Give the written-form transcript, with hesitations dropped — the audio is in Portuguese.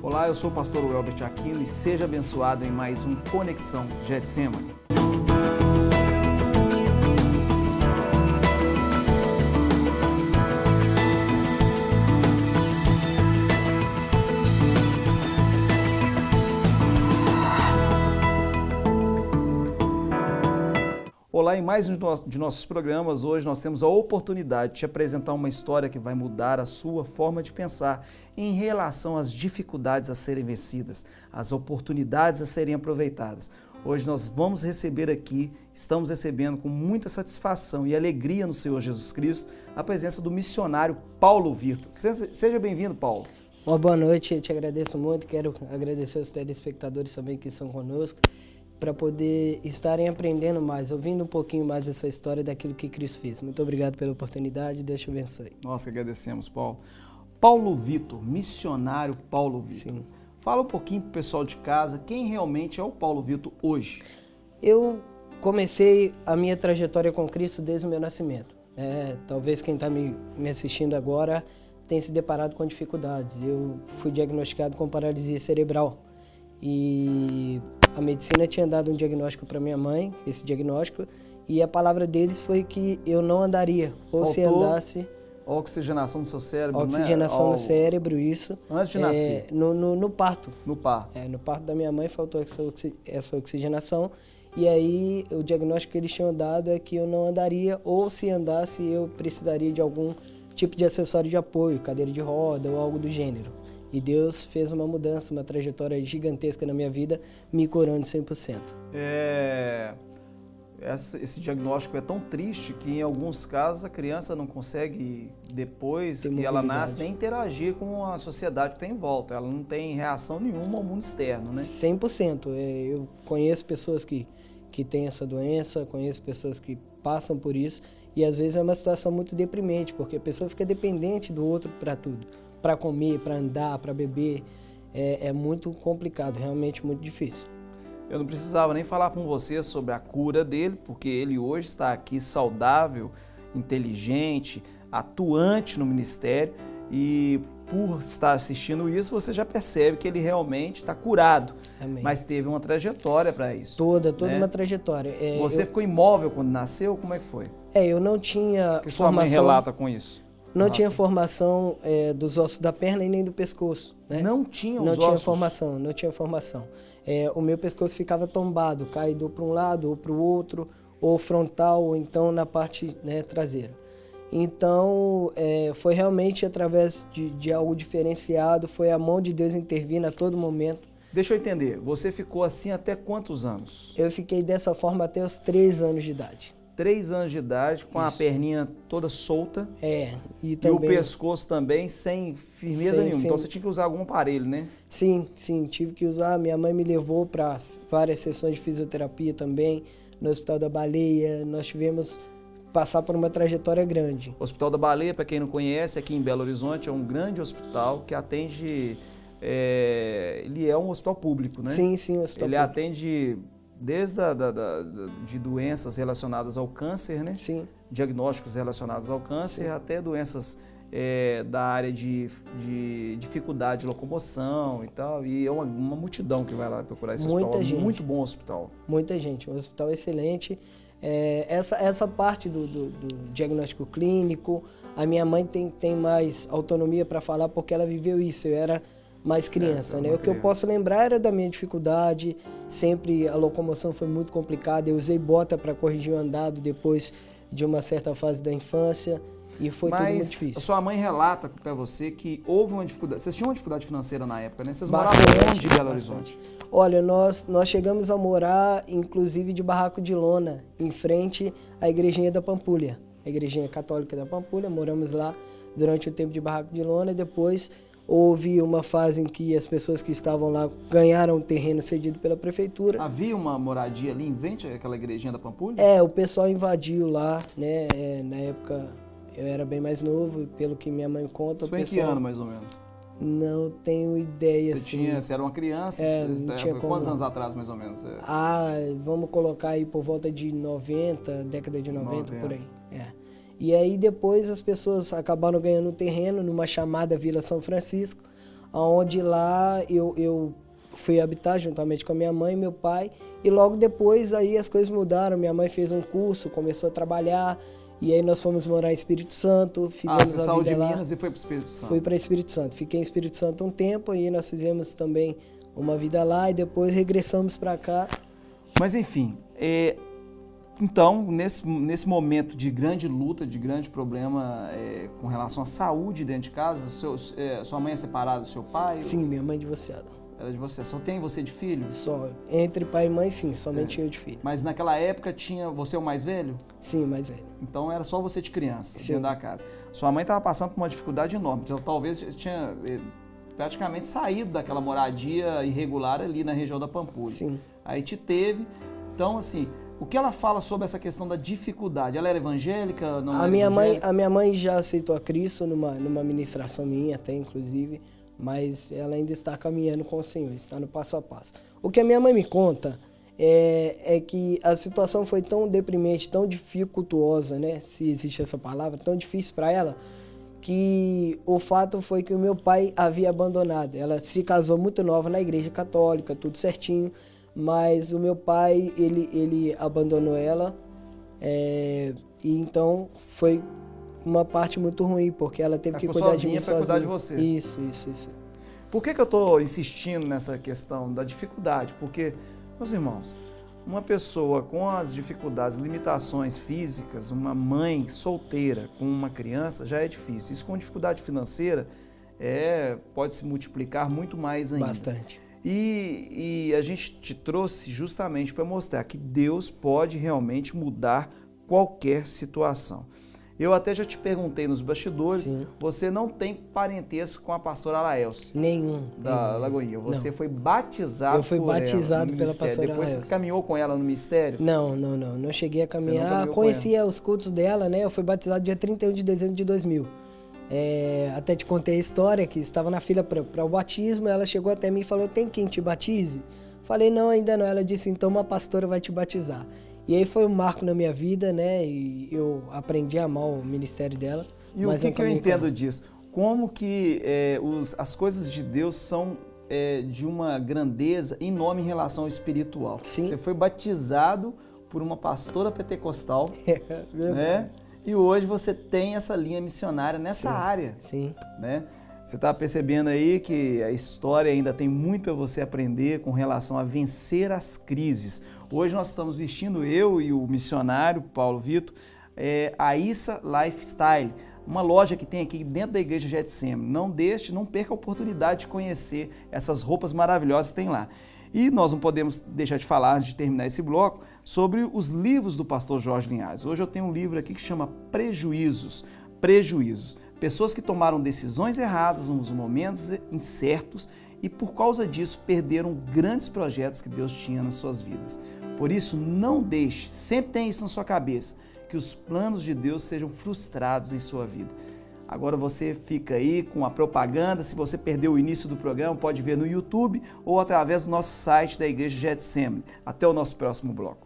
Olá, eu sou o pastor Welbert Aquino e seja abençoado em mais um Conexão Getsemane. Olá, em mais um de nossos programas, hoje nós temos a oportunidade de te apresentar uma história que vai mudar a sua forma de pensar em relação às dificuldades a serem vencidas, às oportunidades a serem aproveitadas. Hoje nós vamos receber aqui, estamos recebendo com muita satisfação e alegria no Senhor Jesus Cristo, a presença do missionário Paulo Virto. Seja bem-vindo, Paulo. Uma boa noite, eu te agradeço muito, quero agradecer aos telespectadores também que estão conosco, para poder estarem aprendendo mais, ouvindo um pouquinho mais essa história daquilo que Cristo fez. Muito obrigado pela oportunidade, Deus te abençoe. Nós que agradecemos, Paulo. Paulo Vitor, missionário Paulo Vitor. Sim. Fala um pouquinho para o pessoal de casa, quem realmente é o Paulo Vitor hoje? Eu comecei a minha trajetória com Cristo desde o meu nascimento. Talvez quem está me assistindo agora tenha se deparado com dificuldades. Eu fui diagnosticado com paralisia cerebral e a medicina tinha dado um diagnóstico para minha mãe, esse diagnóstico, e a palavra deles foi que eu não andaria, ou se andasse... Oxigenação do seu cérebro, oxigenação no cérebro, isso. Antes de nascer? No parto. No parto. No parto da minha mãe faltou essa oxigenação, e aí o diagnóstico que eles tinham dado é que eu não andaria, ou se andasse eu precisaria de algum tipo de acessório de apoio, cadeira de roda ou algo do gênero. E Deus fez uma mudança, uma trajetória gigantesca na minha vida, me curando 100%. Esse diagnóstico é tão triste que em alguns casos a criança não consegue, depois que ela nasce, nem interagir com a sociedade que tem em volta. Ela não tem reação nenhuma ao mundo externo, né? 100%. Eu conheço pessoas que têm essa doença, conheço pessoas que passam por isso, e às vezes é uma situação muito deprimente, porque a pessoa fica dependente do outro para tudo. Para comer, para andar, para beber, é muito complicado, realmente muito difícil. Eu não precisava nem falar com você sobre a cura dele, porque ele hoje está aqui saudável, inteligente, atuante no ministério e por estar assistindo isso, você já percebe que ele realmente está curado. Amém. Mas teve uma trajetória para isso. Toda uma trajetória. Você ficou imóvel quando nasceu? Como é que foi? Eu não tinha O que sua mãe relata com isso? Não tinha formação dos ossos da perna e nem do pescoço. Né? Não tinha os ossos? Não tinha formação. O meu pescoço ficava tombado, caído para um lado ou para o outro, ou frontal, ou então na parte traseira. Então, foi realmente através de algo diferenciado, foi a mão de Deus intervindo a todo momento. Deixa eu entender, você ficou assim até quantos anos? Eu fiquei dessa forma até os 3 anos de idade. 3 anos de idade, com Isso. a perninha toda solta. E o pescoço também sem firmeza nenhuma. Então você tinha que usar algum aparelho, né? Sim, tive que usar. Minha mãe me levou para várias sessões de fisioterapia também, no Hospital da Baleia. Nós tivemos passar por uma trajetória grande. O Hospital da Baleia, para quem não conhece, aqui em Belo Horizonte, é um grande hospital que atende... ele é um hospital público, né? Sim, um hospital Ele público. atende... Desde de doenças relacionadas ao câncer, né? Sim. Diagnósticos relacionados ao câncer, sim, até doenças da área de dificuldade de locomoção e tal. E é uma multidão que vai lá procurar esse hospital. Gente. Muito bom hospital. Muita gente, um hospital excelente. Essa parte do diagnóstico clínico, a minha mãe tem mais autonomia para falar porque ela viveu isso. Eu era mais criança, né? O que eu posso lembrar era da minha dificuldade, sempre a locomoção foi muito complicada, eu usei bota para corrigir o andado depois de uma certa fase da infância e foi tudo muito difícil. Mas sua mãe relata para você que houve uma dificuldade, vocês tinham uma dificuldade financeira na época, né? Vocês moravam longe de Belo Horizonte? Olha, nós chegamos a morar, inclusive, de barraco de lona, em frente à igrejinha da Pampulha, a igrejinha católica da Pampulha, moramos lá durante o tempo de barraco de lona e depois... Houve uma fase em que as pessoas que estavam lá ganharam um terreno cedido pela prefeitura. Havia uma moradia ali em frente àquela igrejinha da Pampulha? O pessoal invadiu lá, né? Na época eu era bem mais novo, pelo que minha mãe conta. Isso foi em que ano, mais ou menos? Não tenho ideia. Você era uma criança? Quantos anos atrás, mais ou menos? Vamos colocar aí por volta de 90, década de 90, por aí. E aí depois as pessoas acabaram ganhando um terreno numa chamada Vila São Francisco, onde lá eu fui habitar juntamente com a minha mãe e meu pai, e logo depois aí as coisas mudaram. Minha mãe fez um curso, começou a trabalhar, e aí nós fomos morar em Espírito Santo, fizemos você a saiu vida de lá. Minas e foi para o Espírito Santo? Fui para Espírito Santo, fiquei em Espírito Santo um tempo, aí nós fizemos também uma vida lá e depois regressamos para cá. Mas enfim, então, nesse momento de grande luta, de grande problema com relação à saúde dentro de casa, sua mãe é separada do seu pai? Sim, minha mãe é divorciada. Era de você. Só tem você de filho? Só. Entre pai e mãe, sim, somente eu de filho. Mas naquela época tinha você é o mais velho? Sim, mais velho. Então era só você de criança, Sim. dentro da casa. Sua mãe estava passando por uma dificuldade enorme. Então, talvez tinha praticamente saído daquela moradia irregular ali na região da Pampulha. Sim. Aí te teve. Então, assim, o que ela fala sobre essa questão da dificuldade? Ela era evangélica? Não era evangélica? A minha mãe já aceitou a Cristo numa ministração minha, até inclusive, mas ela ainda está caminhando com o Senhor, está no passo a passo. O que a minha mãe me conta é que a situação foi tão deprimente, tão dificultuosa, né? Se existe essa palavra, tão difícil para ela, que o fato foi que o meu pai havia abandonado. Ela se casou muito nova na igreja católica, tudo certinho, mas o meu pai, ele abandonou ela, e então foi uma parte muito ruim, porque ela teve que cuidar de mim sozinha. Cuidar de você. Isso. Por que eu estou insistindo nessa questão da dificuldade? Porque, meus irmãos, uma pessoa com as dificuldades, limitações físicas, uma mãe solteira com uma criança já é difícil. Isso com dificuldade financeira pode se multiplicar muito mais ainda. Bastante. E a gente te trouxe justamente para mostrar que Deus pode realmente mudar qualquer situação. Eu até já te perguntei nos bastidores, sim, você não tem parentesco com a pastora Laelce. Nenhum. Da Lagoinha. Você foi batizado por ela. Eu fui batizado pela pastora Depois Laelce. você caminhou com ela no ministério? Não cheguei a caminhar. Conhecia os cultos dela, né? Eu fui batizado dia 31 de dezembro de 2000. Até te contei a história, que estava na fila para o batismo, ela chegou até mim e falou, tem quem te batize? Falei, não, ainda não. Ela disse, então uma pastora vai te batizar. E aí foi um marco na minha vida, né? E eu aprendi a amar o ministério dela. E o que eu entendo disso? Como que as coisas de Deus são de uma grandeza enorme em relação ao espiritual. Sim. Você foi batizado por uma pastora pentecostal, né? E hoje você tem essa linha missionária nessa área. Sim. Né? Você está percebendo aí que a história ainda tem muito para você aprender com relação a vencer as crises. Hoje nós estamos vestindo, eu e o missionário Paulo Vitor, a Issa Lifestyle, uma loja que tem aqui dentro da igreja Getsemane. Não perca a oportunidade de conhecer essas roupas maravilhosas que tem lá. E nós não podemos deixar de falar, antes de terminar esse bloco, sobre os livros do pastor Jorge Linhares. Hoje eu tenho um livro aqui que chama Prejuízos. Pessoas que tomaram decisões erradas nos momentos incertos e por causa disso perderam grandes projetos que Deus tinha nas suas vidas. Por isso, não deixe, sempre tenha isso na sua cabeça, que os planos de Deus sejam frustrados em sua vida. Agora você fica aí com a propaganda. Se você perdeu o início do programa, pode ver no YouTube ou através do nosso site da Igreja Getsemane. Até o nosso próximo bloco.